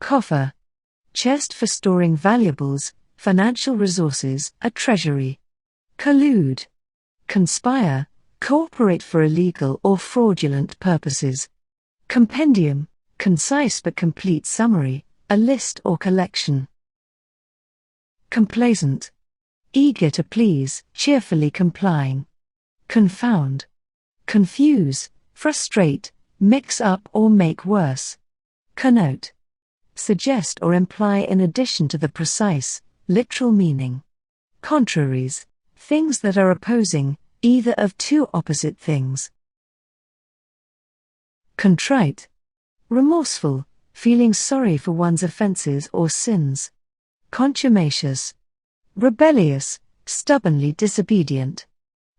Coffer. Chest for storing valuables, financial resources, a treasury. Collude. Conspire, cooperate for illegal or fraudulent purposes. Compendium. Concise but complete summary, a list or collection. Complaisant. Eager to please, cheerfully complying. Confound. Confuse, frustrate, mix up or make worse. Connote. Suggest or imply in addition to the precise, literal meaning. Contraries. Things that are opposing, either of two opposite things. Contrite. Remorseful, feeling sorry for one's offenses or sins. Contumacious. Rebellious, stubbornly disobedient.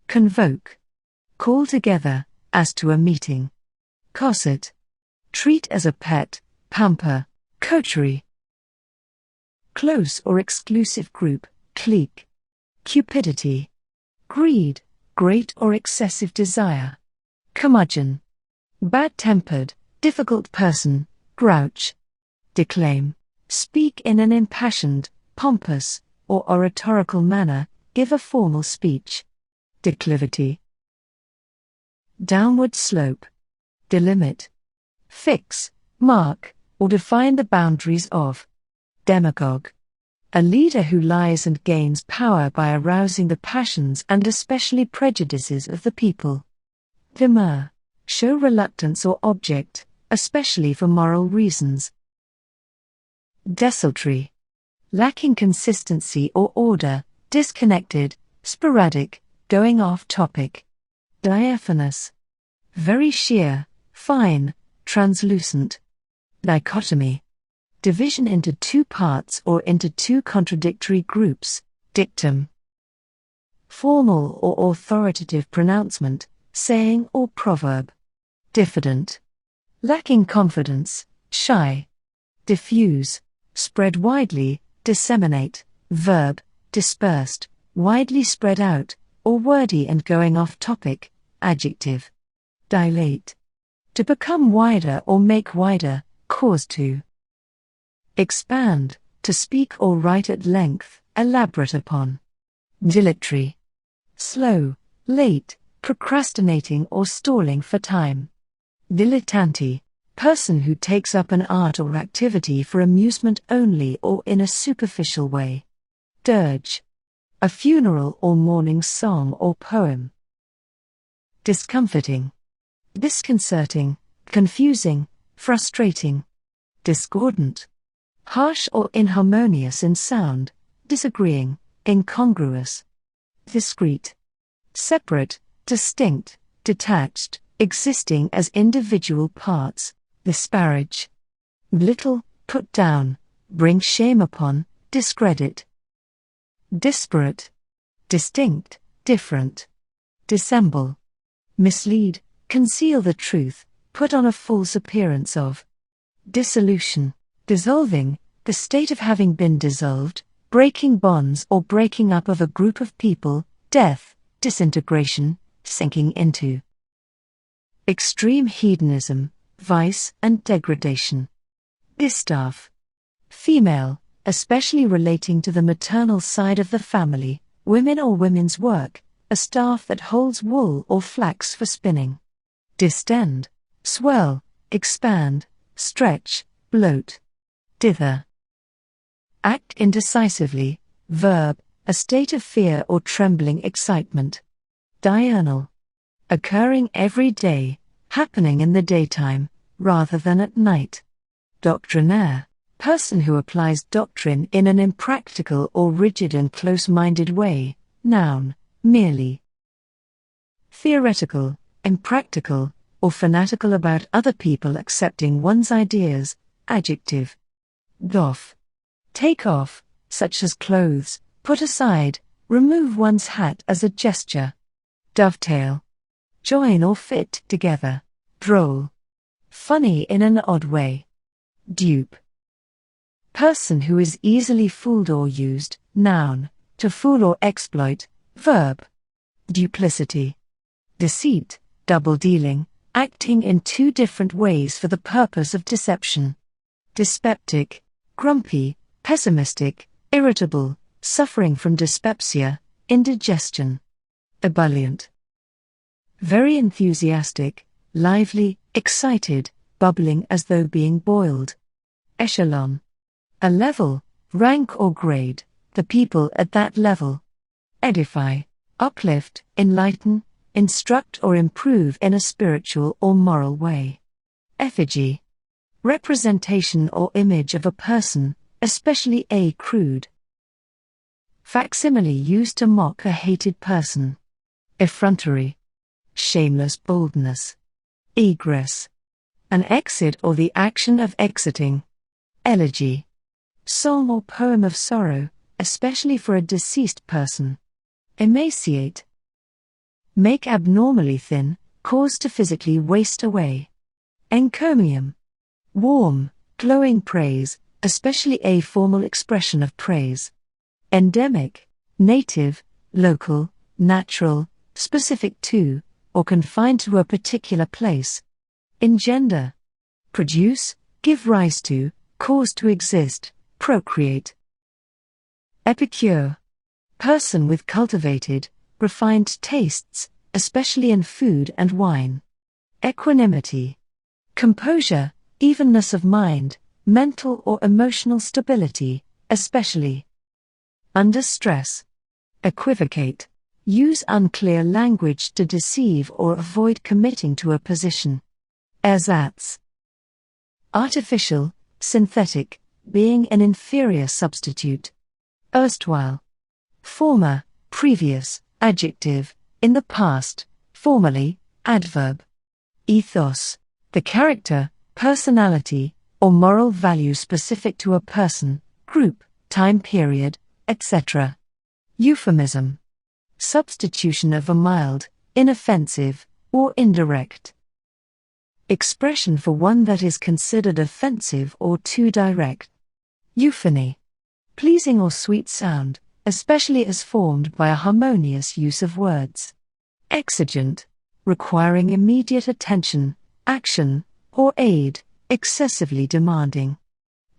Convoke. Call together, as to a meeting. Cosset. Treat as a pet, pamper, coterie. Close or exclusive group, clique. Cupidity. Greed, great or excessive desire. Curmudgeon. Bad-tempered, difficult person, grouch. Declaim. Speak in an impassioned, pompous, or oratorical manner, give a formal speech. Declivity. Downward slope. Delimit. Fix, mark, or define the boundaries of. Demagogue. A leader who lies and gains power by arousing the passions and especially prejudices of the people. Demur. Show reluctance or object, especially for moral reasons. Desultory. Lacking consistency or order, disconnected, sporadic, going off topic. Diaphanous. Very sheer, fine, translucent. Dichotomy. Division into two parts or into two contradictory groups, dictum. Formal or authoritative pronouncement, saying or proverb. Diffident. Lacking confidence, shy. Diffuse. Spread widely, disseminate, verb, dispersed, widely spread out, or wordy and going off topic, adjective. Dilate. To become wider or make wider, cause to. Expand, to speak or write at length, elaborate upon. Dilatory. Slow, late, procrastinating or stalling for time. Dilettante. Person who takes up an art or activity for amusement only or in a superficial way. Dirge. A funeral or mourning song or poem. Discomforting. Disconcerting, confusing, frustrating. Discordant. Harsh or inharmonious in sound, disagreeing, incongruous. Discrete. Separate, distinct, detached, existing as individual parts. Disparage. Little, put down, bring shame upon, discredit. Disparate. Distinct, different. Dissemble. Mislead, conceal the truth, put on a false appearance of. Dissolution. Dissolving, the state of having been dissolved, breaking bonds or breaking up of a group of people, death, disintegration, sinking into. Extreme hedonism, vice and degradation. Distaff. Female, especially relating to the maternal side of the family, women or women's work, a staff that holds wool or flax for spinning. Distend. Swell, expand, stretch, bloat. Dither. Act indecisively, verb, a state of fear or trembling excitement. Diurnal. Occurring every day, happening in the daytime, rather than at night. Doctrinaire. Person who applies doctrine in an impractical or rigid and close-minded way, noun, merely. Theoretical, impractical, or fanatical about other people accepting one's ideas, adjective. Doff. Take off, such as clothes, put aside, remove one's hat as a gesture. Dovetail. Join or fit together. Droll. Funny in an odd way. Dupe. Person who is easily fooled or used, noun, to fool or exploit, verb. Duplicity. Deceit, double dealing, acting in two different ways for the purpose of deception. dyspeptic, grumpy, pessimistic, irritable, suffering from dyspepsia, indigestion. Ebullient. Very enthusiastic, lively, excited, bubbling as though being boiled. Echelon. A level, rank or grade, the people at that level. Edify. Uplift, enlighten, instruct or improve in a spiritual or moral way. Effigy. Representation or image of a person, especially a crude. Facsimile used to mock a hated person. Effrontery. Shameless boldness. Egress. An exit or the action of exiting. Elegy. Song or poem of sorrow, especially for a deceased person. Emaciate. Make abnormally thin, cause to physically waste away. Encomium. Warm, glowing praise, especially a formal expression of praise. Endemic. Native, local, natural, specific to, or confined to a particular place. Engender. Produce, give rise to, cause to exist, procreate. Epicure. Person with cultivated, refined tastes, especially in food and wine. Equanimity. Composure, evenness of mind, mental or emotional stability, especially. Under stress. Equivocate. Use unclear language to deceive or avoid committing to a position. Ersatz. Artificial, synthetic, being an inferior substitute. Erstwhile. Former, previous, adjective, in the past, formerly, adverb. Ethos. The character, personality, or moral value specific to a person, group, time period, etc. Euphemism. Substitution of a mild, inoffensive, or indirect expression for one that is considered offensive or too direct. Euphony. Pleasing or sweet sound, especially as formed by a harmonious use of words. Exigent. Requiring immediate attention, action, or aid, excessively demanding.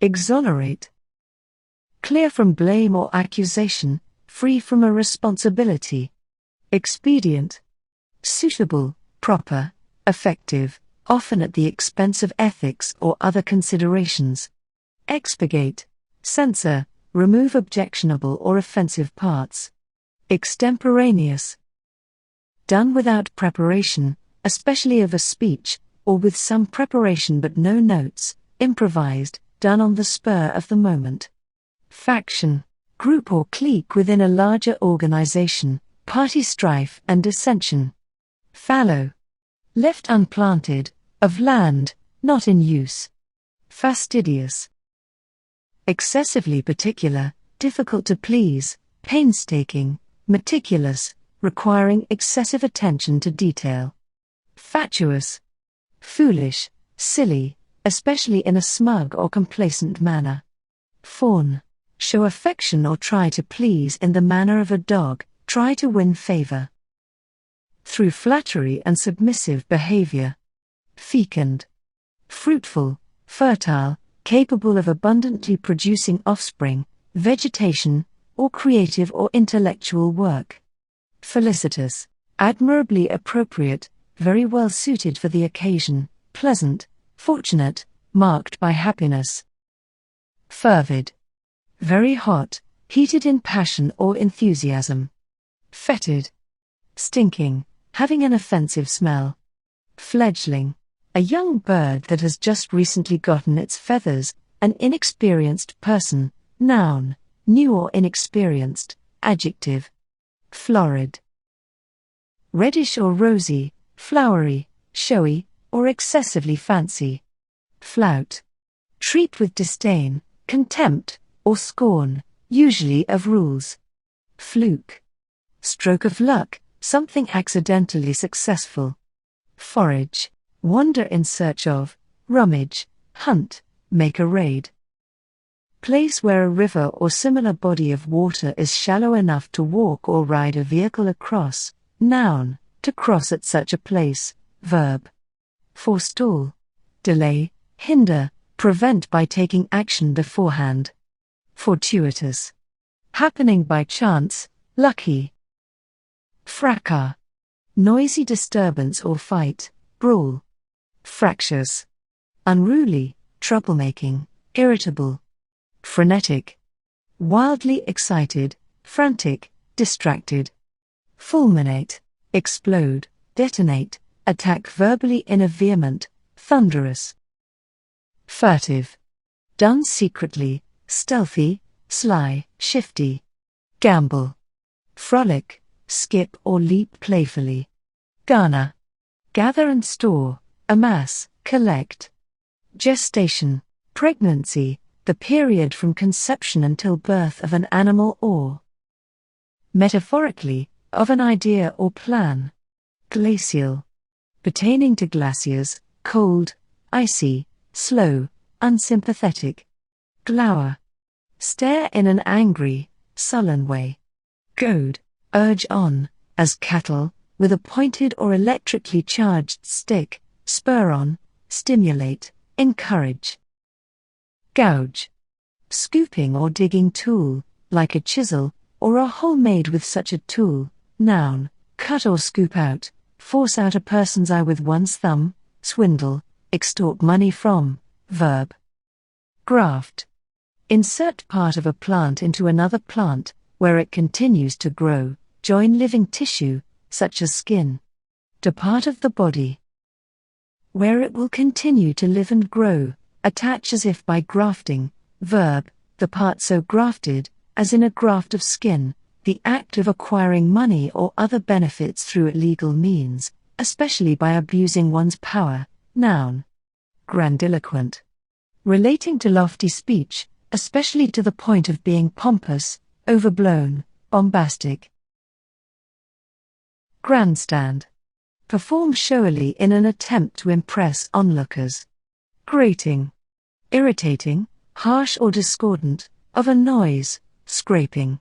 Exonerate. Clear from blame or accusation, free from a responsibility. Expedient. Suitable, proper, effective, often at the expense of ethics or other considerations. Expurgate. Censor, remove objectionable or offensive parts. Extemporaneous. Done without preparation, especially of a speech, or with some preparation but no notes, improvised, done on the spur of the moment. Faction. Group or clique within a larger organization, party strife and dissension. Fallow. Left unplanted, of land, not in use. Fastidious. Excessively particular, difficult to please, painstaking, meticulous, requiring excessive attention to detail. Fatuous. Foolish, silly, especially in a smug or complacent manner. Fawn. Show affection or try to please in the manner of a dog, try to win favor. Through flattery and submissive behavior. Fecund. Fruitful, fertile, capable of abundantly producing offspring, vegetation, or creative or intellectual work. Felicitous. Admirably appropriate, very well suited for the occasion, pleasant, fortunate, marked by happiness. Fervid. Very hot, heated in passion or enthusiasm. Fetid. Stinking, having an offensive smell. Fledgling. A young bird that has just recently gotten its feathers, an inexperienced person, noun, new or inexperienced, adjective. Florid. Reddish or rosy, flowery, showy, or excessively fancy. Flout. Treat with disdain, contempt, or scorn, usually of rules. Fluke. Stroke of luck, something accidentally successful. Forage. Wander in search of, rummage, hunt, make a raid. Place where a river or similar body of water is shallow enough to walk or ride a vehicle across, noun, to cross at such a place, verb. Forestall. Delay, hinder, prevent by taking action beforehand. Fortuitous. Happening by chance, lucky. Fracas. Noisy disturbance or fight, brawl. Fractious. Unruly, troublemaking, irritable. Frenetic. Wildly excited, frantic, distracted. Fulminate. Explode, detonate, attack verbally in a vehement, thunderous. Furtive. Done secretly, stealthy, sly, shifty. Gamble. Frolic, skip or leap playfully. Garner. Gather and store, amass, collect. Gestation. Pregnancy, the period from conception until birth of an animal or, metaphorically, of an idea or plan. Glacial. Pertaining to glaciers, cold, icy, slow, unsympathetic. Glower. Stare in an angry, sullen way. Goad. Urge on, as cattle, with a pointed or electrically charged stick, spur on, stimulate, encourage. Gouge. Scooping or digging tool, like a chisel, or a hole made with such a tool. Noun. Cut or scoop out, force out a person's eye with one's thumb. Swindle, extort money from. Verb. Graft. Insert part of a plant into another plant, where it continues to grow. Join living tissue, such as skin, to part of the body, where it will continue to live and grow. Attach as if by grafting. Verb. The part so grafted, as in a graft of skin, the act of acquiring money or other benefits through illegal means, especially by abusing one's power. Noun. Grandiloquent. Relating to lofty speech, especially to the point of being pompous, overblown, bombastic. Grandstand. Perform showily in an attempt to impress onlookers. Grating. Irritating, harsh or discordant, of a noise, scraping.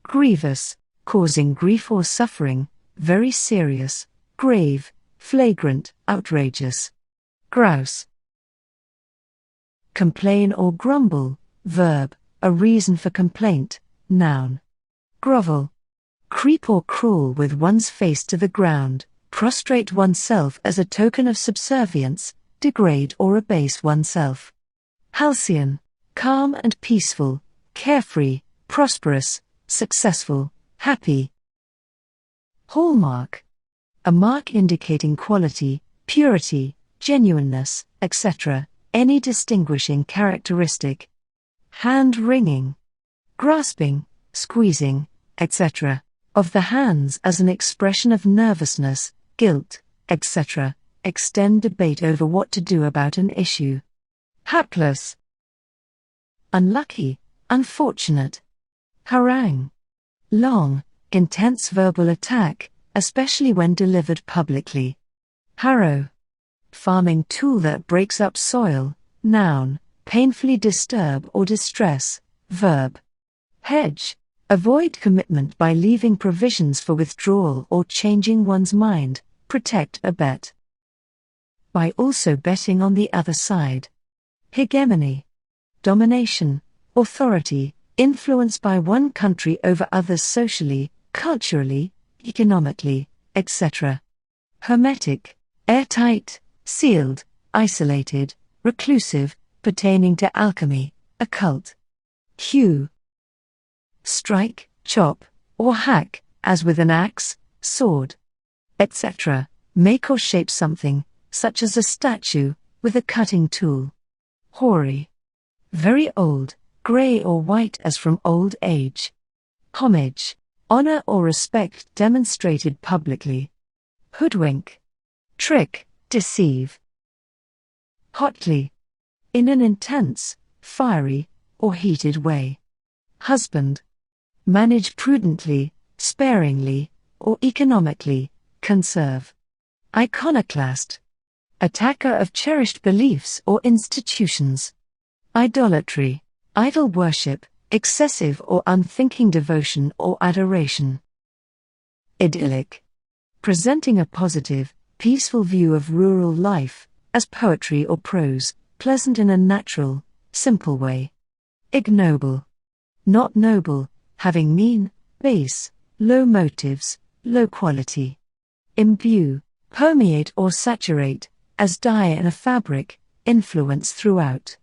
Grievous. Causing grief or suffering, very serious, grave, flagrant, outrageous. Grouse. Complain or grumble, verb, a reason for complaint. Noun. Grovel. Creep or crawl with one's face to the ground, prostrate oneself as a token of subservience, degrade or abase oneself. Halcyon. Calm and peaceful, carefree, prosperous, successful, happy. Hallmark. A mark indicating quality, purity, genuineness, etc., any distinguishing characteristic. Hand-wringing. Grasping, squeezing, etc., of the hands as an expression of nervousness, guilt, etc., extend debate over what to do about an issue. Hapless. Unlucky, unfortunate. Harangue. Long, intense verbal attack, especially when delivered publicly. Harrow. Farming tool that breaks up soil. Noun. Painfully disturb or distress. Verb. Hedge. Avoid commitment by leaving provisions for withdrawal or changing one's mind. Protect a bet by also betting on the other side. Hegemony. Domination, authority, influence by one country over others socially, culturally, economically, etc. Hermetic. Airtight, sealed, isolated, reclusive, pertaining to alchemy, occult. Hew. Strike, chop, or hack, as with an axe, sword, etc. Make or shape something, such as a statue, with a cutting tool. Hoary. Very old, grey or white as from old age. Homage. Honor or respect demonstrated publicly. Hoodwink. Trick, deceive. Hotly. In an intense, fiery, or heated way. Husband. Manage prudently, sparingly, or economically, conserve. Iconoclast. Attacker of cherished beliefs or institutions. Idolatry. Idol worship, excessive or unthinking devotion or adoration. Idyllic. Presenting a positive, peaceful view of rural life, as poetry or prose, pleasant in a natural, simple way. Ignoble. Not noble, having mean, base, low motives, low quality. Imbue. Permeate or saturate, as dye in a fabric, influence throughout.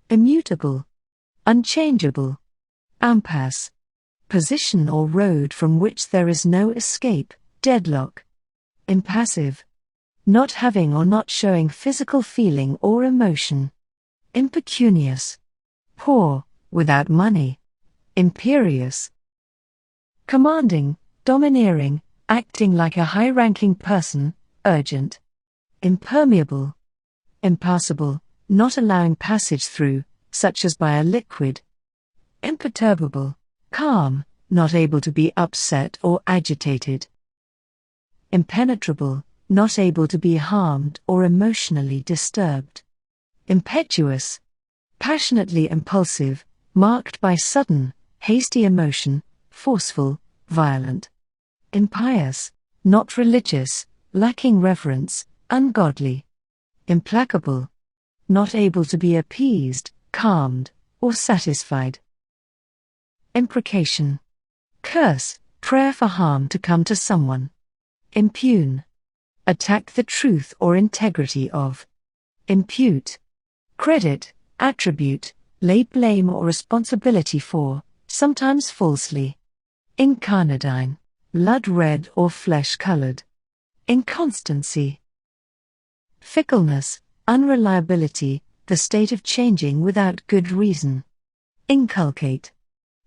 Immutable. Unchangeable. Impasse. Position or road from which there is no escape, deadlock. Impassive. Not having or not showing physical feeling or emotion. Impecunious. Poor, without money. Imperious. Commanding, domineering, acting like a high-ranking person, urgent. Impermeable. Impassable, not allowing passage through, such as by a liquid. Imperturbable. Calm, not able to be upset or agitated. Impenetrable, not able to be harmed or emotionally disturbed. Impetuous. Passionately impulsive, marked by sudden, hasty emotion, forceful, violent. Impious, not religious, lacking reverence, ungodly. Implacable. Not able to be appeased, calmed, or satisfied. Imprecation. Curse, prayer for harm to come to someone. Impugn. Attack the truth or integrity of. Impute. Credit, attribute, lay blame or responsibility for, sometimes falsely. Incarnadine. Blood red or flesh-colored. Inconstancy. Fickleness, unreliability, the state of changing without good reason. Inculcate.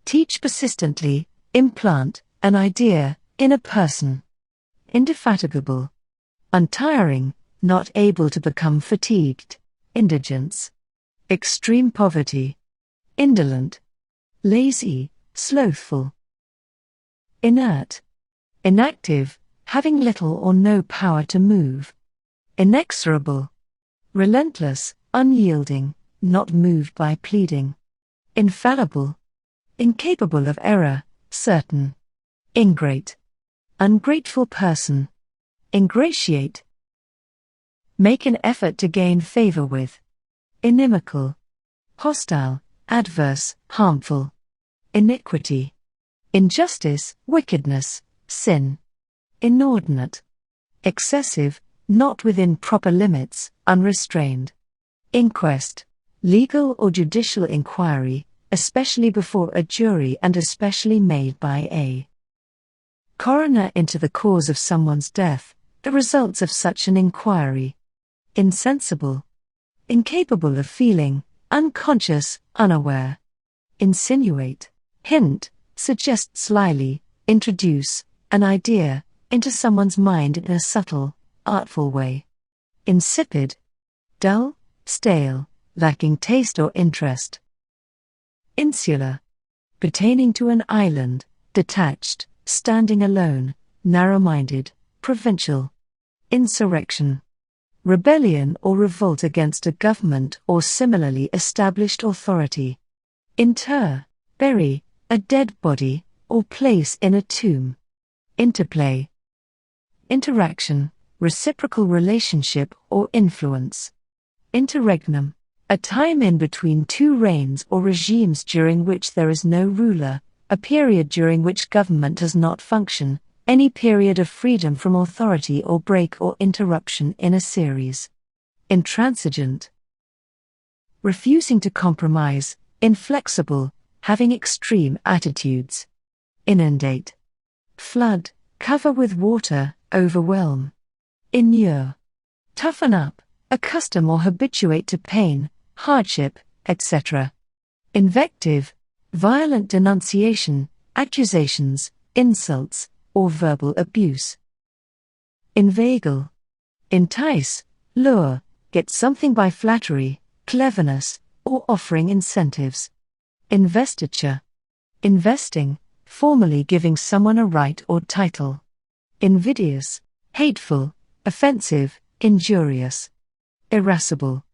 Teach persistently, implant, an idea, in a person. Indefatigable. Untiring, not able to become fatigued. Indigence. Extreme poverty. Indolent. Lazy, slothful. Inert. Inactive, having little or no power to move. Inexorable. Relentless, unyielding, not moved by pleading. Infallible. Incapable of error, certain. Ingrate. Ungrateful person. Ingratiate. Make an effort to gain favor with. Inimical. Hostile, adverse, harmful. Iniquity. Injustice, wickedness, sin. Inordinate. Excessive, not within proper limits, unrestrained. Inquest. Legal or judicial inquiry, especially before a jury and especially made by a coroner into the cause of someone's death, the results of such an inquiry. Insensible. Incapable of feeling, unconscious, unaware. Insinuate. Hint, suggest slyly, introduce, an idea, into someone's mind in a subtle, artful way. Insipid. Dull, stale, lacking taste or interest. Insular. Pertaining to an island, detached, standing alone, narrow-minded, provincial. Insurrection. Rebellion or revolt against a government or similarly established authority. Inter. Bury, a dead body, or place in a tomb. Interplay. Interaction, reciprocal relationship or influence. Interregnum. A time in between two reigns or regimes during which there is no ruler, a period during which government does not function, any period of freedom from authority or break or interruption in a series. Intransigent. Refusing to compromise, inflexible, having extreme attitudes. Inundate. Flood, cover with water, overwhelm. Inure. Toughen up, accustom or habituate to pain, hardship, etc. Invective. Violent denunciation, accusations, insults, or verbal abuse. Inveigle. Entice, lure, get something by flattery, cleverness, or offering incentives. Investiture. Investing, formally giving someone a right or title. Invidious. Hateful, offensive, injurious. Irascible.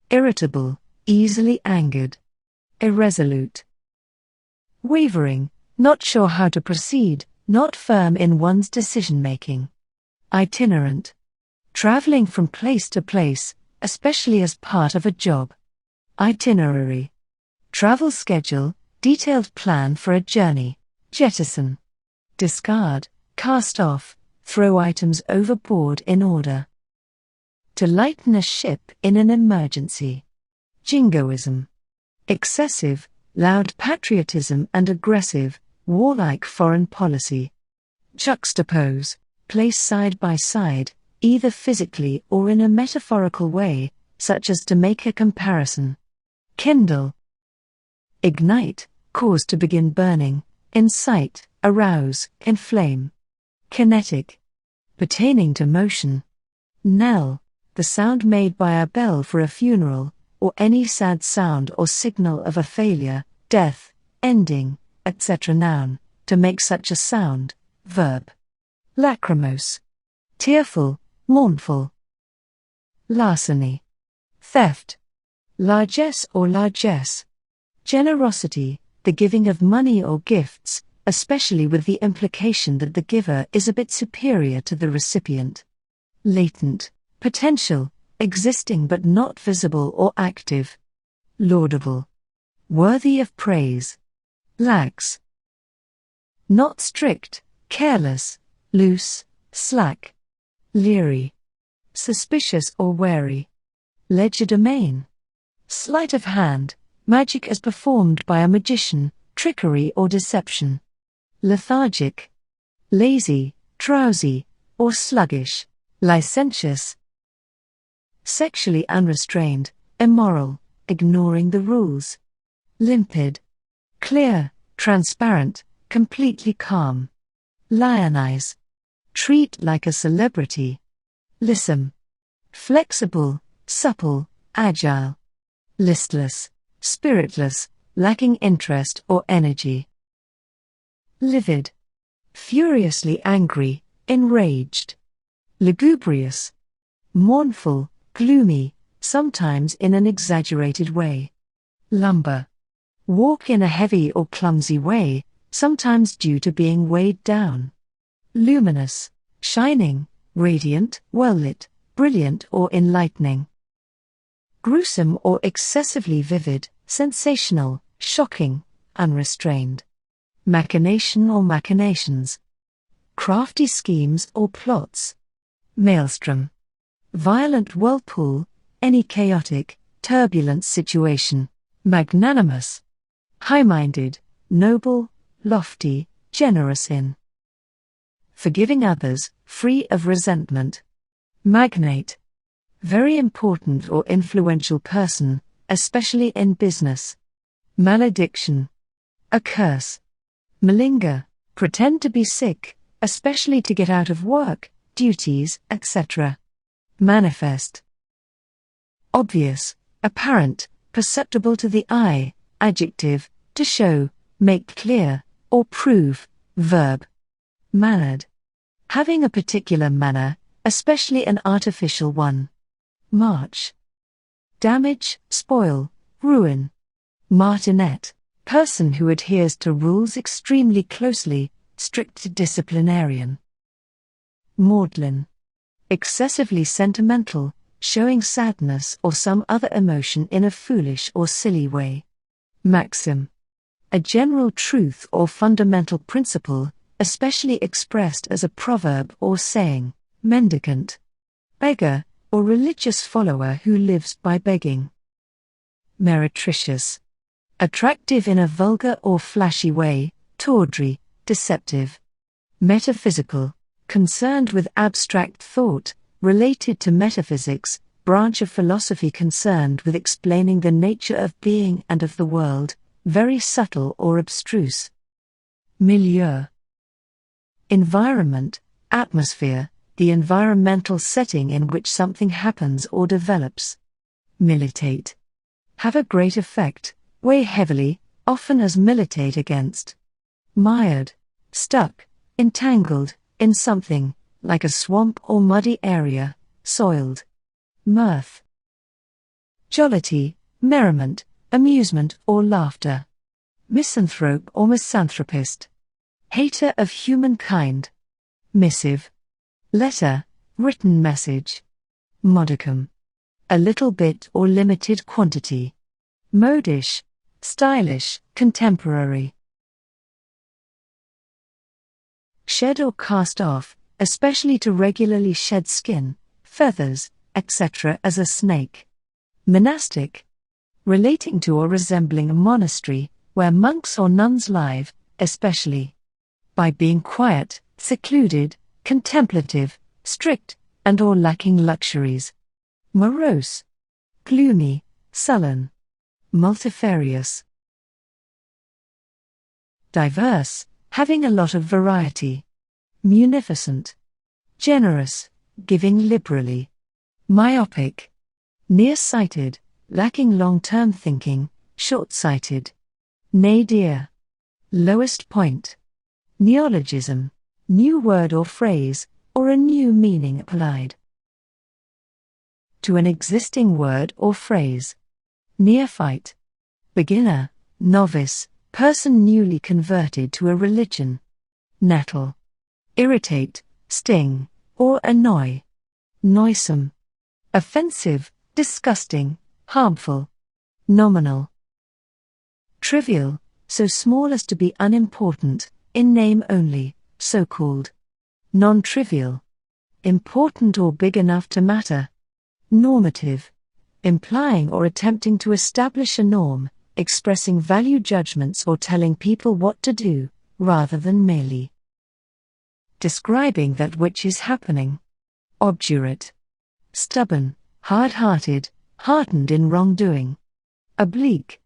Irritable, easily angered. Irresolute. Wavering, not sure how to proceed, not firm in one's decision-making. Itinerant. Traveling from place to place, especially as part of a job. Itinerary. Travel schedule, detailed plan for a journey. Jettison. Discard, cast off, throw items overboard in order. To lighten a ship in an emergency. Jingoism. Excessive, loud patriotism and aggressive, warlike foreign policy. Juxtapose, place side by side, either physically or in a metaphorical way, such as to make a comparison. Kindle. Ignite, cause to begin burning, incite, arouse, inflame. Kinetic. Pertaining to motion. Knell, the sound made by a bell for a funeral, or any sad sound or signal of a failure, death, ending, etc. Noun, to make such a sound. Verb. Lachrymose. Tearful, mournful. Larceny. Theft. Largesse or largesse. Generosity, the giving of money or gifts, especially with the implication that the giver is a bit superior to the recipient. Latent, potential, existing but not visible or active. Laudable. Worthy of praise. Lax. Not strict, careless, loose, slack. Leery. Suspicious or wary. Legerdemain. Sleight of hand, magic as performed by a magician, trickery or deception. Lethargic. Lazy, drowsy, or sluggish. Licentious. Sexually unrestrained, immoral, ignoring the rules. Limpid. Clear, transparent, completely calm. Lionize. Treat like a celebrity. Lissom. Flexible, supple, agile. Listless, spiritless, lacking interest or energy. Livid. Furiously angry, enraged. Lugubrious. Mournful, gloomy, sometimes in an exaggerated way. Lumber. Walk in a heavy or clumsy way, sometimes due to being weighed down. Luminous. Shining, radiant, well-lit, brilliant or enlightening. Gruesome or excessively vivid, sensational, shocking, unrestrained. Machination or machinations. Crafty schemes or plots. Maelstrom. Violent whirlpool, any chaotic, turbulent situation. Magnanimous. High-minded, noble, lofty, generous in. Forgiving others, free of resentment. Magnate. Very important or influential person, especially in business. Malediction. A curse. Malinger. Pretend to be sick, especially to get out of work, duties, etc. Manifest. Obvious, apparent, perceptible to the eye, adjective, to show, make clear, or prove, verb. Mannered. Having a particular manner, especially an artificial one. March. Damage, spoil, ruin. Martinet. Person who adheres to rules extremely closely, strict disciplinarian. Maudlin. Excessively sentimental, showing sadness or some other emotion in a foolish or silly way. Maxim. A general truth or fundamental principle, especially expressed as a proverb or saying. Mendicant. Beggar, or religious follower who lives by begging. Meretricious. Attractive in a vulgar or flashy way, tawdry, deceptive. Metaphysical. Concerned with abstract thought, related to metaphysics, branch of philosophy concerned with explaining the nature of being and of the world, very subtle or abstruse. Milieu. Environment, atmosphere, the environmental setting in which something happens or develops. Militate. Have a great effect, weigh heavily, often as militate against. Mired. Stuck, entangled, in something, like a swamp or muddy area, soiled. Mirth. Jollity, merriment, amusement or laughter. Misanthrope or misanthropist. Hater of humankind. Missive. Letter, written message. Modicum. a little bit or limited quantity. Modish, stylish, contemporary. Shed or cast off, especially to regularly shed skin, feathers, etc. as a snake. Monastic, relating to or resembling a monastery, where monks or nuns live, especially by being quiet, secluded, contemplative, strict, and or lacking luxuries. Morose, gloomy, sullen. Multifarious. Diverse, having a lot of variety. Munificent, generous, giving liberally. Myopic, nearsighted, lacking long-term thinking, short-sighted. Nadir, lowest point. Neologism, new word or phrase, or a new meaning applied to an existing word or phrase. Neophyte, beginner, novice, person newly converted to a religion. Nettle, irritate, sting, or annoy. Noisome, offensive, disgusting, harmful. Nominal, trivial, so small as to be unimportant, in name only, so called. Non-trivial, important or big enough to matter. Normative, implying or attempting to establish a norm, expressing value judgments or telling people what to do, rather than merely describing that which is happening. Obdurate, stubborn, hard-hearted, hardened in wrongdoing. Oblique,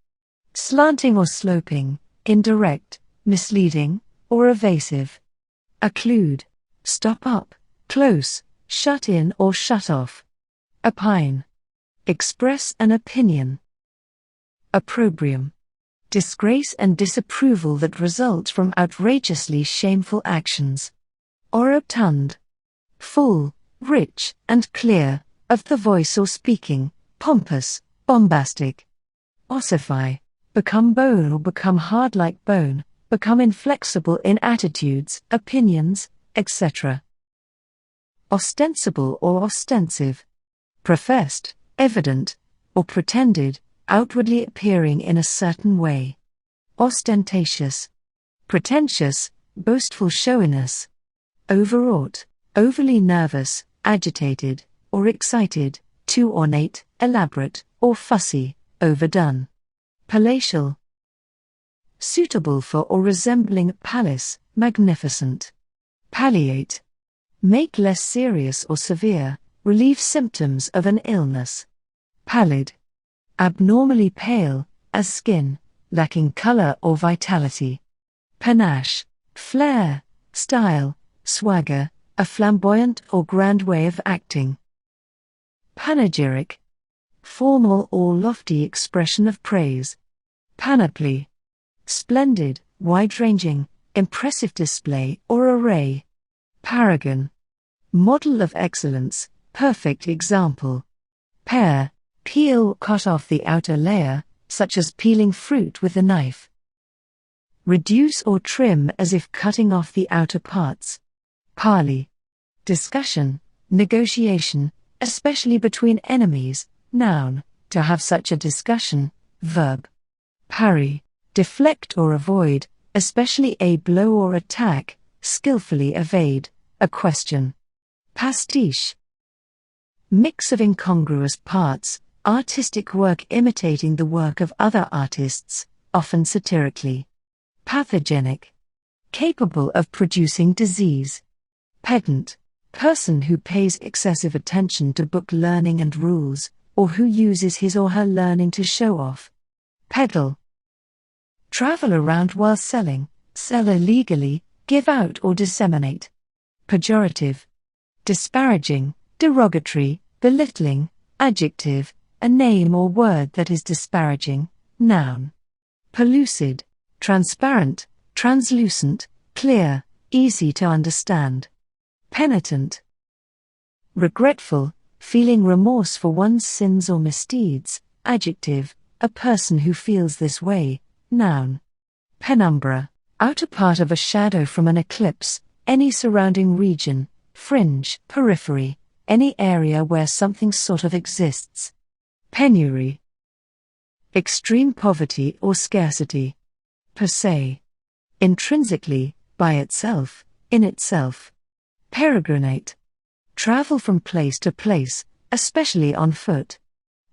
slanting or sloping, indirect, misleading, or evasive. Occlude, stop up, close, shut in or shut off. Opine, express an opinion. Opprobrium, disgrace and disapproval that result from outrageously shameful actions. Orotund, full, rich, and clear, of the voice or speaking, pompous, bombastic. Ossify, become bone or become hard like bone, become inflexible in attitudes, opinions, etc. Ostensible or ostensive, professed, evident, or pretended, outwardly appearing in a certain way. Ostentatious, pretentious, boastful showiness. Overwrought, overly nervous, agitated, or excited, too ornate, elaborate, or fussy, overdone. Palatial, suitable for or resembling a palace, magnificent. Palliate, make less serious or severe, relieve symptoms of an illness. Pallid, abnormally pale, as skin, lacking color or vitality. Panache, flair, style, swagger, a flamboyant or grand way of acting. Panegyric, formal or lofty expression of praise. Panoply, splendid, wide-ranging, impressive display or array. Paragon, model of excellence, perfect example. Pare, peel or cut off the outer layer, such as peeling fruit with a knife. Reduce or trim as if cutting off the outer parts. Parley, discussion, negotiation, especially between enemies. Noun, to have such a discussion. Verb. Parry, deflect or avoid, especially a blow or attack, skillfully evade, a question. Pastiche, mix of incongruous parts, artistic work imitating the work of other artists, often satirically. Pathogenic, capable of producing disease. Pedant, person who pays excessive attention to book learning and rules, or who uses his or her learning to show off. Peddle, travel around while selling, sell illegally, give out or disseminate. Pejorative, disparaging, derogatory, belittling, adjective, a name or word that is disparaging. Noun. Pellucid, transparent, translucent, clear, easy to understand. Penitent, regretful, feeling remorse for one's sins or misdeeds. Adjective, a person who feels this way. Noun. Penumbra, outer part of a shadow from an eclipse, any surrounding region, fringe, periphery, any area where something sort of exists. Penury. Extreme poverty or scarcity. Per se. Intrinsically, by itself, in itself. Peregrinate. Travel from place to place, especially on foot.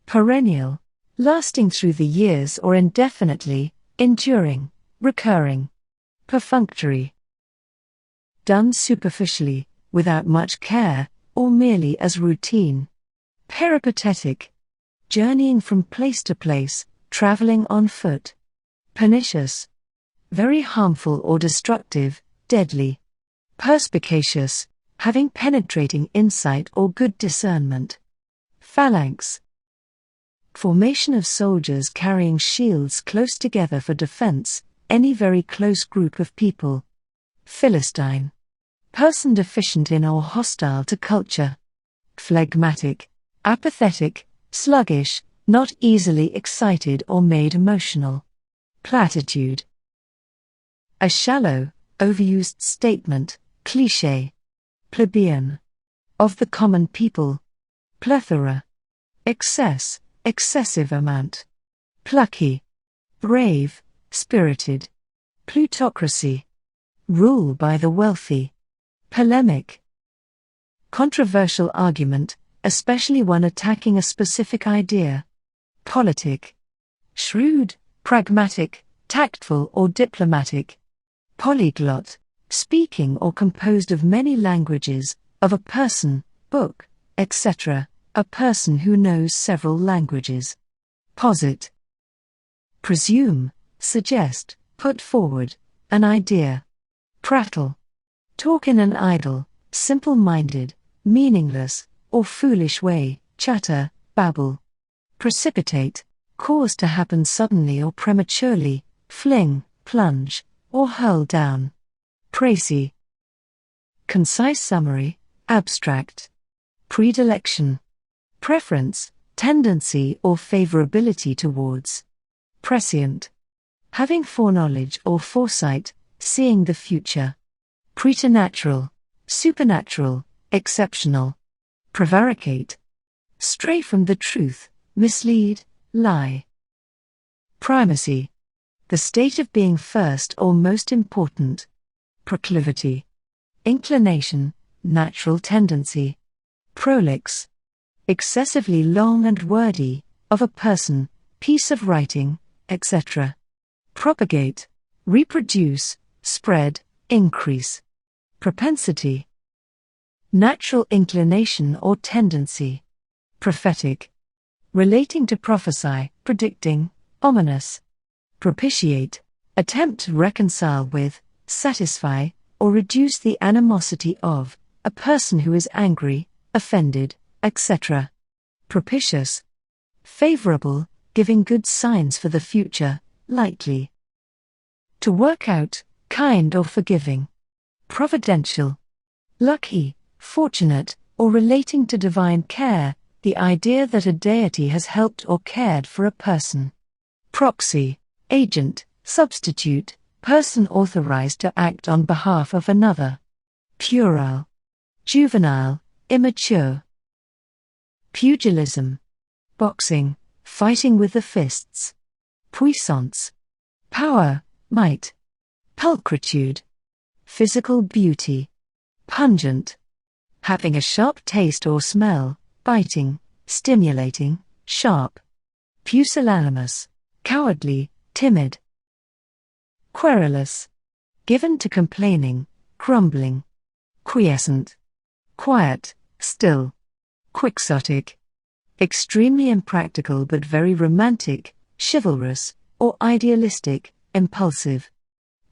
Perennial. Lasting through the years or indefinitely, enduring, recurring. Perfunctory. Done superficially, without much care, or merely as routine. Peripatetic. Journeying from place to place, traveling on foot. Pernicious. Very harmful or destructive, deadly. Perspicacious. Having penetrating insight or good discernment. Phalanx. Formation of soldiers carrying shields close together for defense, any very close group of people. Philistine. Person deficient in or hostile to culture. Phlegmatic. Apathetic, sluggish, not easily excited or made emotional. Platitude. A shallow, overused statement, cliché. Plebeian. Of the common people. Plethora. Excess, excessive amount. Plucky. Brave, spirited. Plutocracy. Rule by the wealthy. Polemic. Controversial argument, especially one attacking a specific idea. Politic. Shrewd, pragmatic, tactful or diplomatic. Polyglot. Speaking or composed of many languages, of a person, book, etc., a person who knows several languages. Posit. Presume, suggest, put forward, an idea. Prattle. Talk in an idle, simple-minded, meaningless, or foolish way, chatter, babble. Precipitate. Cause to happen suddenly or prematurely, fling, plunge, or hurl down. Précis. Concise summary, abstract. Predilection. Preference, tendency or favorability towards. Prescient. Having foreknowledge or foresight, seeing the future. Preternatural, supernatural, exceptional. Prevaricate. Stray from the truth, mislead, lie. Primacy. The state of being first or most important. Proclivity. Inclination, natural tendency. Prolix. Excessively long and wordy, of a person, piece of writing, etc. Propagate. Reproduce, spread, increase. Propensity. Natural inclination or tendency. Prophetic. Relating to prophesy, predicting, ominous. Propitiate. Attempt to reconcile with, satisfy, or reduce the animosity of, a person who is angry, offended, etc. Propitious. Favorable, giving good signs for the future, likely. To work out, kind or forgiving. Providential. Lucky, fortunate, or relating to divine care, the idea that a deity has helped or cared for a person. Proxy. Agent, substitute, person authorized to act on behalf of another. Puerile. Juvenile, immature. Pugilism. Boxing, fighting with the fists. Puissance. Power, might. Pulchritude. Physical beauty. Pungent. Having a sharp taste or smell, biting, stimulating, sharp. Pusillanimous. Cowardly, timid. Querulous. Given to complaining, grumbling. Quiescent. Quiet, still. Quixotic. Extremely impractical but very romantic, chivalrous, or idealistic, impulsive.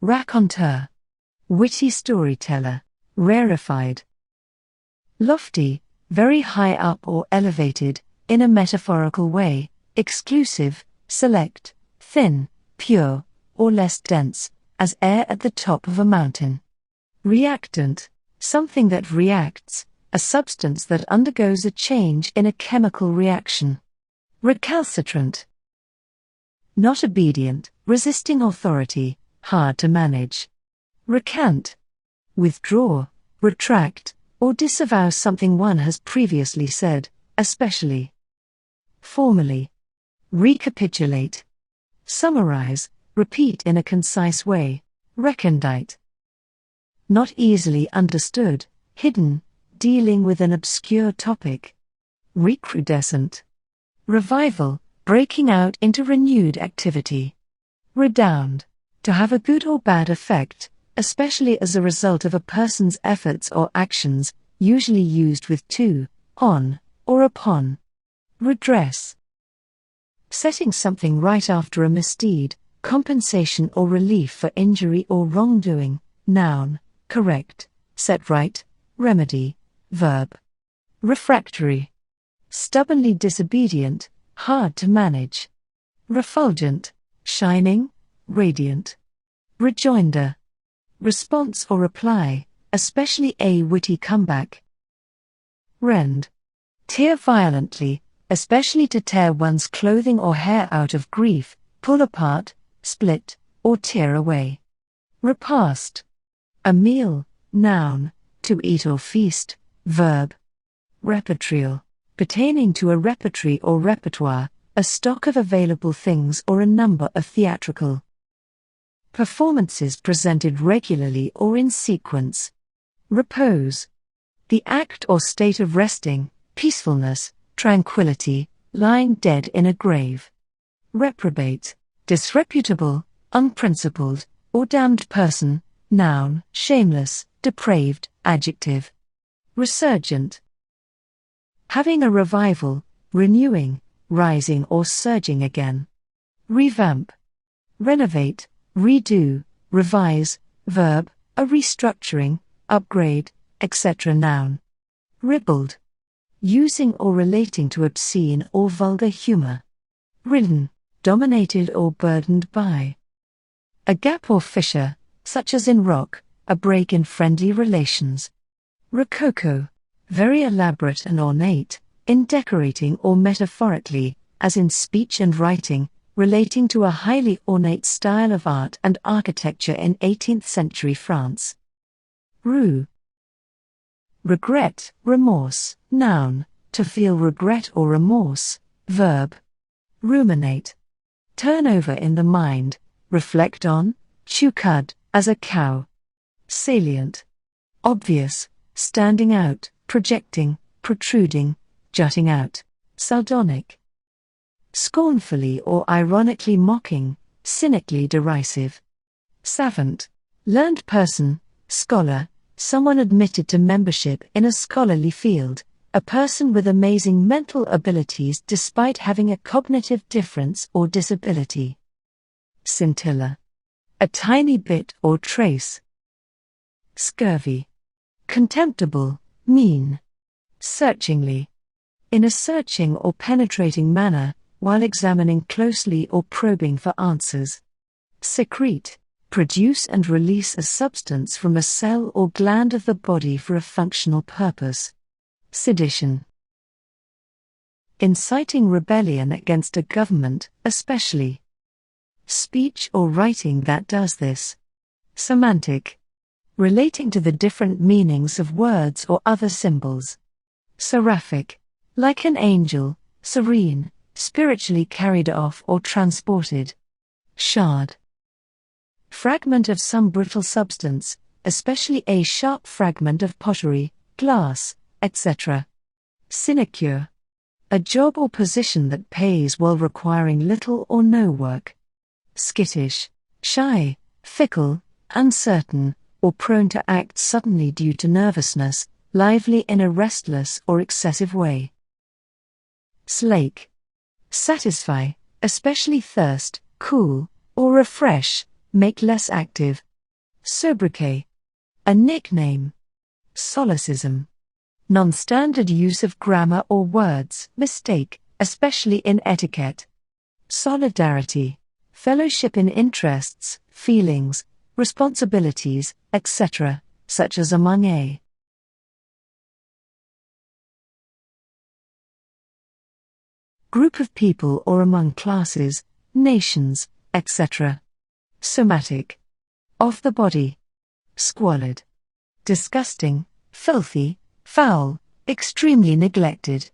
Raconteur. Witty storyteller, rarefied. Lofty, very high up or elevated, in a metaphorical way, exclusive, select, thin, pure, or less dense, as air at the top of a mountain. Reactant, something that reacts, a substance that undergoes a change in a chemical reaction. Recalcitrant. Not obedient, resisting authority, hard to manage. Recant. Withdraw, retract, or disavow something one has previously said, especially. Formally. Recapitulate. Summarize, repeat in a concise way, recondite. Not easily understood, hidden, dealing with an obscure topic. Recrudescent. Revival, breaking out into renewed activity. Redound. To have a good or bad effect, especially as a result of a person's efforts or actions, usually used with to, on, or upon. Redress. Setting something right after a misdeed, compensation or relief for injury or wrongdoing, noun, correct, set right, remedy, verb. Refractory. Stubbornly disobedient, hard to manage. Refulgent, shining, radiant. Rejoinder. Response or reply, especially a witty comeback. Rend. Tear violently, especially to tear one's clothing or hair out of grief, pull apart, split, or tear away. Repast. A meal, noun, to eat or feast, verb. Repertorial. Pertaining to a repertory or repertoire, a stock of available things or a number of theatrical performances presented regularly or in sequence. Repose. The act or state of resting, peacefulness, tranquility, lying dead in a grave. Reprobate. Disreputable, unprincipled, or damned person, noun, shameless, depraved, adjective. Resurgent. Having a revival, renewing, rising or surging again. Revamp. Renovate, redo, revise, verb, a restructuring, upgrade, etc. Noun. Ribald. Using or relating to obscene or vulgar humor. Ridden. Dominated or burdened by. A gap or fissure, such as in rock, a break in friendly relations. Rococo. Very elaborate and ornate, in decorating or metaphorically, as in speech and writing, relating to a highly ornate style of art and architecture in 18th century France. Rue. Regret, remorse, noun, to feel regret or remorse, verb. Ruminate. Turn over in the mind, reflect on, chew cud, as a cow. Salient. Obvious, standing out, projecting, protruding, jutting out. Sardonic. Scornfully or ironically mocking, cynically derisive. Savant. Learned person, scholar, someone admitted to membership in a scholarly field, a person with amazing mental abilities despite having a cognitive difference or disability. Scintilla. A tiny bit or trace. Scurvy. Contemptible, mean. Searchingly. In a searching or penetrating manner, while examining closely or probing for answers. Secrete. Produce and release a substance from a cell or gland of the body for a functional purpose. Sedition. Inciting rebellion against a government, especially. Speech or writing that does this. Semantic. Relating to the different meanings of words or other symbols. Seraphic. Like an angel, serene, spiritually carried off or transported. Shard. Fragment of some brittle substance, especially a sharp fragment of pottery, glass, etc. Sinecure. A job or position that pays while requiring little or no work. Skittish. Shy, fickle, uncertain, or prone to act suddenly due to nervousness, lively in a restless or excessive way. Slake. Satisfy, especially thirst, cool, or refresh, make less active. Sobriquet. A nickname. Solecism. Non-standard use of grammar or words, mistake, especially in etiquette. Solidarity. Fellowship in interests, feelings, responsibilities, etc., such as among a group of people or among classes, nations, etc. Somatic. Of the body. Squalid. Disgusting, filthy, foul, extremely neglected.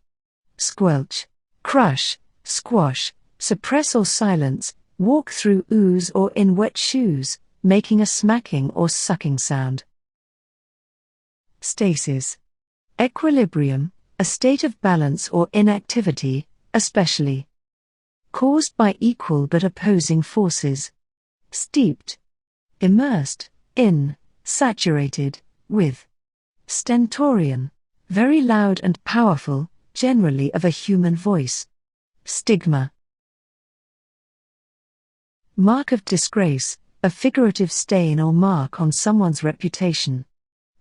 Squelch, crush, squash, suppress or silence, walk through ooze or in wet shoes, making a smacking or sucking sound. Stasis. Equilibrium, a state of balance or inactivity, especially caused by equal but opposing forces. Steeped. Immersed, in, saturated, with. Stentorian. Very loud and powerful, generally of a human voice. Stigma. Mark of disgrace, a figurative stain or mark on someone's reputation.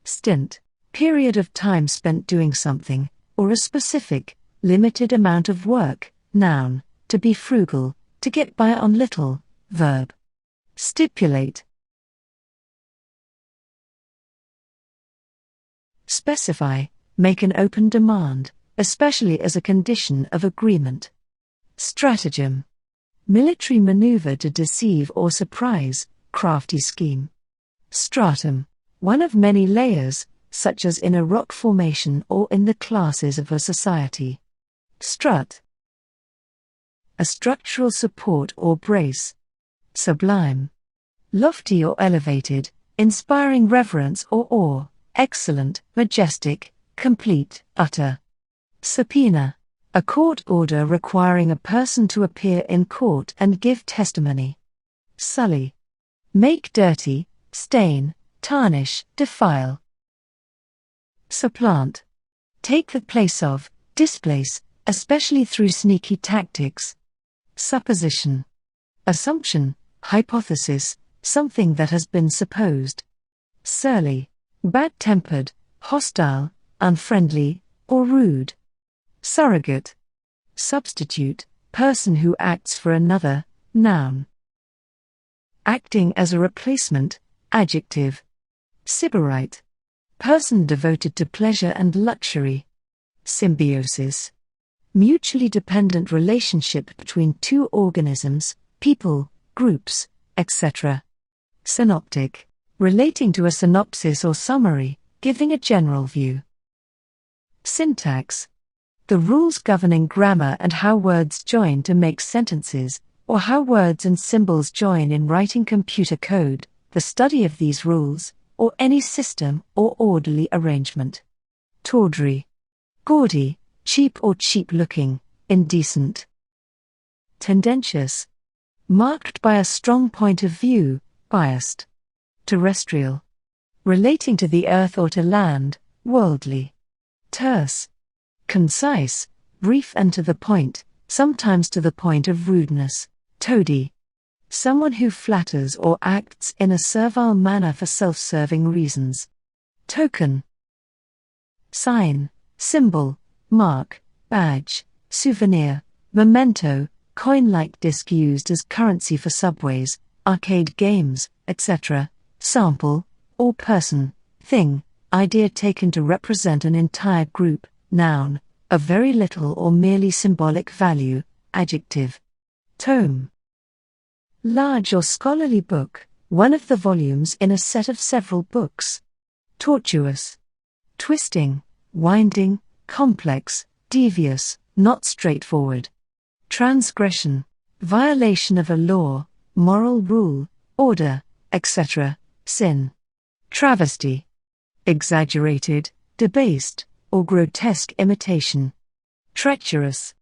Stint. Period of time spent doing something, or a specific, limited amount of work. Noun. To be frugal, to get by on little. Verb. Stipulate. Specify. Make an open demand, especially as a condition of agreement. Stratagem. Military maneuver to deceive or surprise, crafty scheme. Stratum. One of many layers, such as in a rock formation or in the classes of a society. Strut. A structural support or brace. Sublime. Lofty or elevated, inspiring reverence or awe, excellent, majestic, complete, utter. Subpoena. A court order requiring a person to appear in court and give testimony. Sully. Make dirty, stain, tarnish, defile. Supplant. Take the place of, displace, especially through sneaky tactics. Supposition. Assumption, hypothesis, something that has been supposed. Surly. Bad-tempered, hostile, unfriendly, or rude. Surrogate. Substitute, person who acts for another, noun. Acting as a replacement, adjective. Sybarite. Person devoted to pleasure and luxury. Symbiosis. Mutually dependent relationship between two organisms, people, groups, etc. Synoptic. Relating to a synopsis or summary, giving a general view. Syntax. The rules governing grammar and how words join to make sentences, or how words and symbols join in writing computer code, the study of these rules, or any system or orderly arrangement. Tawdry. Gaudy, cheap or cheap-looking, indecent. Tendentious. Marked by a strong point of view, biased. Terrestrial. Relating to the earth or to land, worldly. Terse. Concise, brief and to the point, sometimes to the point of rudeness. Toady. Someone who flatters or acts in a servile manner for self-serving reasons. Token. Sign, symbol, mark, badge, souvenir, memento, coin-like disc used as currency for subways, arcade games, etc. Sample, or person, thing, idea taken to represent an entire group, noun, of very little or merely symbolic value, adjective. Tome. Large or scholarly book, one of the volumes in a set of several books. Tortuous. Twisting, winding, complex, devious, not straightforward. Transgression. Violation of a law, moral rule, order, etc. Sin. Travesty. Exaggerated, debased, or grotesque imitation. Treacherous.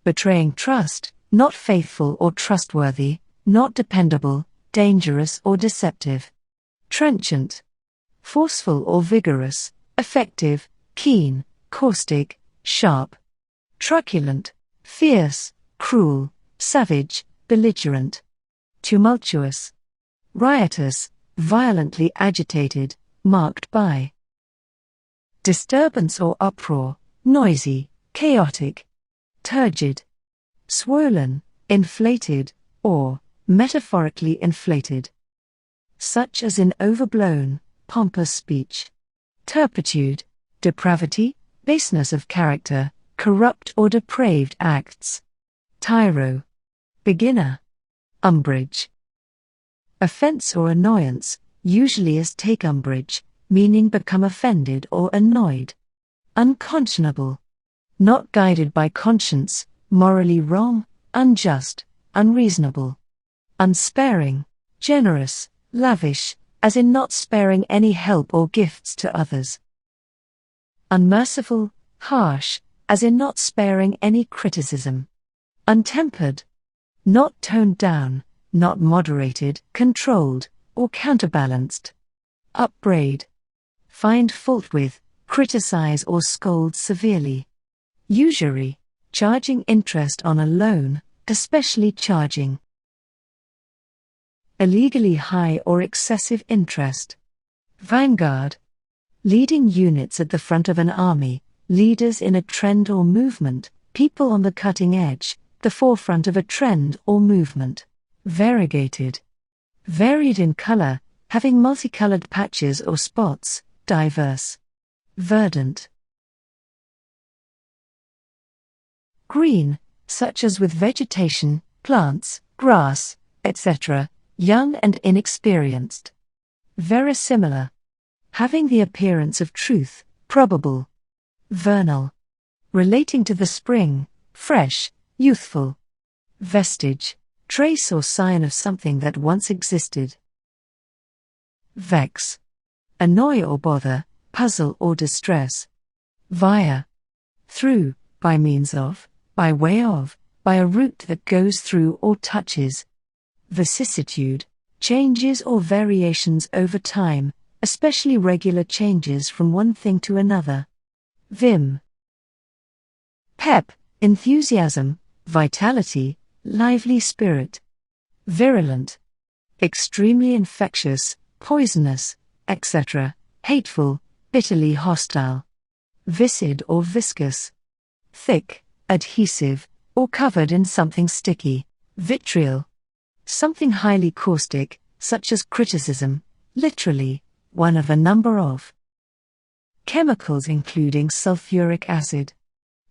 Betraying trust, not faithful or trustworthy, not dependable, dangerous or deceptive. Trenchant. Forceful or vigorous, effective, keen, caustic, sharp. Truculent. Fierce, cruel, savage, belligerent. Tumultuous. Riotous, violently agitated, marked by disturbance or uproar, noisy, chaotic. Turgid. Swollen, inflated, or, metaphorically inflated. Such as in overblown, pompous speech. Turpitude. Depravity, baseness of character, corrupt or depraved acts. Tyro. Beginner. Umbrage. Offense or annoyance, usually as take umbrage, meaning become offended or annoyed. Unconscionable, not guided by conscience, morally wrong, unjust, unreasonable. Unsparing, generous, lavish, as in not sparing any help or gifts to others. Unmerciful, harsh, as in not sparing any criticism. Untempered, not toned down, not moderated, controlled, or counterbalanced. Upbraid, find fault with, criticize or scold severely. Usury, charging interest on a loan, especially charging illegally high or excessive interest. Vanguard, leading units at the front of an army, leaders in a trend or movement, people on the cutting edge, the forefront of a trend or movement. Variegated, varied in color, having multicolored patches or spots, diverse. Verdant, green, such as with vegetation, plants, grass, etc., young and inexperienced. Verisimilar, having the appearance of truth, probable. Vernal, relating to the spring, fresh, youthful. Vestige, trace or sign of something that once existed. Vex, annoy or bother, puzzle or distress. Via, through, by means of, by way of, by a route that goes through or touches. Vicissitude, changes or variations over time, especially regular changes from one thing to another. Vim, pep, enthusiasm, vitality, lively spirit. Virulent, extremely infectious, poisonous, etc., hateful, bitterly hostile. Viscid or viscous, thick, adhesive, or covered in something sticky. Vitriol, something highly caustic, such as criticism, literally, one of a number of chemicals including sulfuric acid.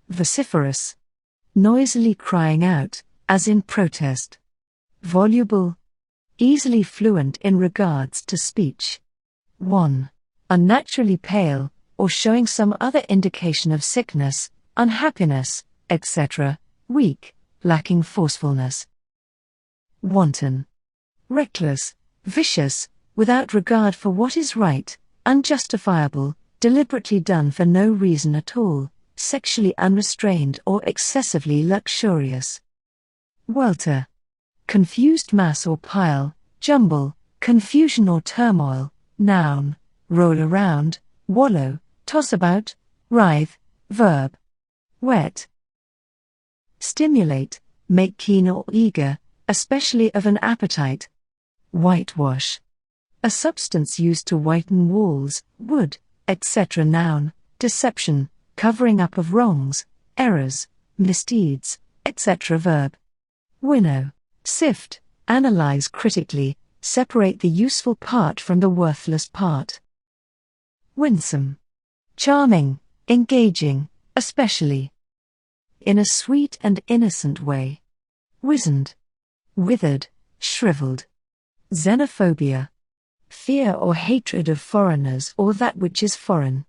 Vociferous, noisily crying out, as in protest. Voluble, easily fluent in regards to speech. 1. Unnaturally pale, or showing some other indication of sickness, unhappiness, etc., weak, lacking forcefulness. Wanton, reckless, vicious, without regard for what is right, unjustifiable, deliberately done for no reason at all, sexually unrestrained or excessively luxurious. Welter, confused mass or pile, jumble, confusion or turmoil. Noun, roll around, wallow, toss about, writhe. Verb, whet, stimulate, make keen or eager, especially of an appetite. Whitewash, a substance used to whiten walls, wood, etc. Noun, deception, covering up of wrongs, errors, misdeeds, etc. Verb. Winnow, sift, analyze critically, separate the useful part from the worthless part. Winsome, charming, engaging, especially in a sweet and innocent way. Wizened, withered, shriveled. Xenophobia, fear or hatred of foreigners or that which is foreign.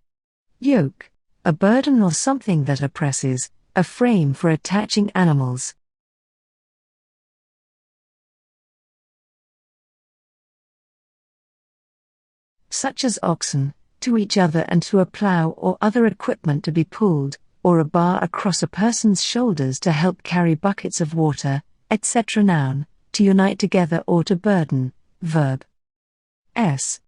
Yoke, a burden or something that oppresses, a frame for attaching animals. Such as oxen, to each other and to a plow or other equipment to be pulled, or a bar across a person's shoulders to help carry buckets of water, etc. Noun, to unite together or to burden. Verb. S.